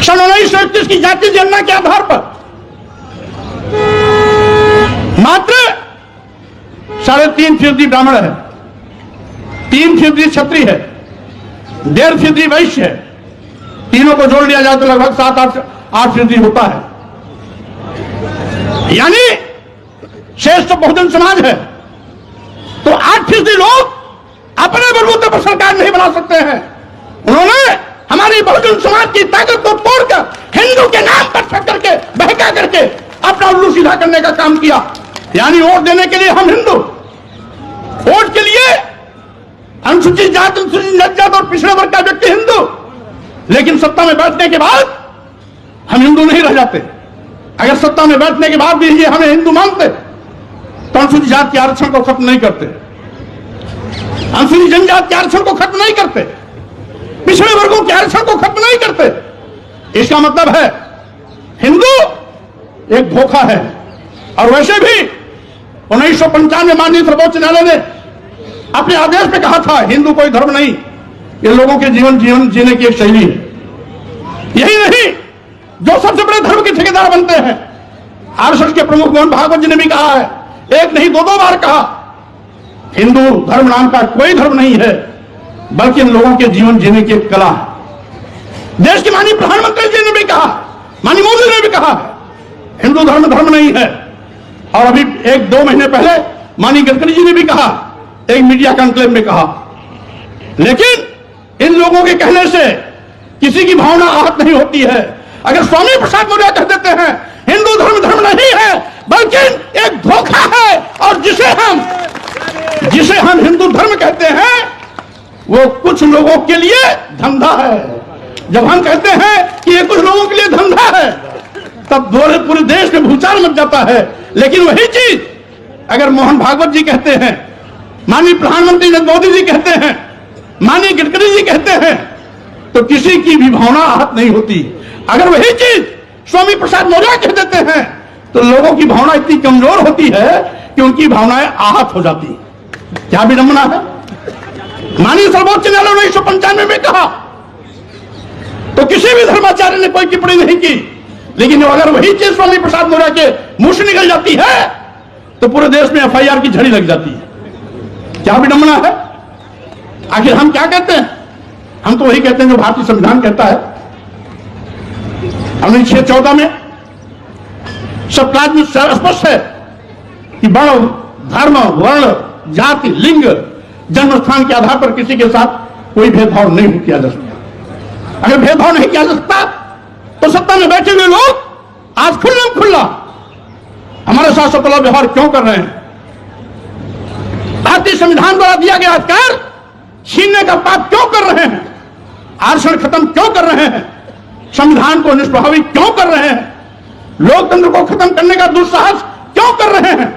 सन 1931 की जाति जनगणना के आधार पर मात्र 3.5% ब्राह्मण है, 3% क्षत्रिय है, 1.5% वैश्य है। तीनों को जोड़ लिया जाए तो लगभग 7-8% होता है। यानी श्रेष्ठ बहुजन समाज है। तो 8% लोग अपने बलबूते पर सरकार नहीं बना सकते हैं। उन्होंने हमारी बहुजन समाज की ताकत को तोड़कर हिंदू के नाम पर छट करके बहका करके अपना उल्लू सीधा करने का काम किया। यानी वोट देने के लिए हम हिंदू, वोट के लिए अनुसूचित जाति, अनुसूचित जनजाति और पिछड़े वर्ग का व्यक्ति हिंदू, लेकिन सत्ता में बैठने के बाद हम हिंदू नहीं रह जाते। अगर सत्ता में बैठने के बाद भी ये हमें हिंदू मानते तो अनुसूचित जाति के आरक्षण को खत्म नहीं करते, अनुसूचित जनजाति के आरक्षण को खत्म नहीं करते, पिछड़े वर्गों के आरक्षण को खत्म नहीं करते। इसका मतलब है हिंदू एक धोखा है। और वैसे भी 1995 में माननीय सर्वोच्च न्यायालय ने अपने आदेश में कहा था हिंदू कोई धर्म नहीं, ये लोगों के जीवन जीने की एक शैली है। यही नहीं, जो सबसे बड़े धर्म के ठेकेदार बनते हैं, आरएसएस के प्रमुख मोहन भागवत जी ने भी कहा है, एक नहीं 2 बार कहा, हिंदू धर्म नाम का कोई धर्म नहीं है, बल्कि इन लोगों के जीवन जीने की एक कला है। देश के माननीय प्रधानमंत्री जी ने भी कहा, माननीय मोदी ने भी कहा, हिंदू धर्म नहीं है। और अभी 1-2 महीने पहले माननीय गडकरी जी ने भी कहा, एक मीडिया कॉन्क्लेव में कहा। लेकिन इन लोगों के कहने से किसी की भावना आहत नहीं होती है। अगर स्वामी प्रसाद मौर्य कह देते हैं हिंदू धर्म नहीं है बल्कि एक धोखा है, और जिसे हम हिंदू धर्म कहते हैं वो कुछ लोगों के लिए धंधा है। जब हम कहते हैं कि ये कुछ लोगों के लिए धंधा है, तब पूरे देश में भूचाल मच जाता है। लेकिन वही चीज अगर मोहन भागवत जी कहते हैं, माननीय प्रधानमंत्री नरेंद्र मोदी जी कहते हैं, माननीय गडकरी जी कहते हैं, तो किसी की भी भावना आहत नहीं होती। अगर वही चीज स्वामी प्रसाद मौर्य कह देते हैं तो लोगों की भावना इतनी कमजोर होती है कि उनकी भावनाएं आहत हो जाती। क्या विडंबना है। माननीय सर्वोच्च न्यायालय ने 1995 में कहा तो किसी भी धर्माचार्य ने कोई टिप्पणी नहीं की, लेकिन अगर वही चीज स्वामी प्रसाद मौर्य के मुंह से निकल जाती है तो पूरे देश में एफआईआर की झड़ी लग जाती है। क्या विडंबना है। आखिर हम क्या कहते हैं, हम तो वही कहते हैं जो भारतीय संविधान कहता है। अनुच्छेद 614 में सब क्लास में स्पष्ट है कि वर्ण, धर्म, वर्ण, जाति, लिंग, जन्म स्थान के आधार पर किसी के साथ कोई भेदभाव नहीं किया जा सकता। अगर भेदभाव नहीं किया जा सकता तो सत्ता में बैठे हुए लोग आज खुल्ला हमारे साथ सतला व्यवहार क्यों कर रहे हैं। भारतीय संविधान द्वारा दिया गया अधिकार छीनने का पाप क्यों कर रहे हैं, आरक्षण खत्म क्यों कर रहे हैं, संविधान को निष्प्रभावी क्यों कर रहे हैं, लोकतंत्र को खत्म करने का दुस्साहस क्यों कर रहे हैं।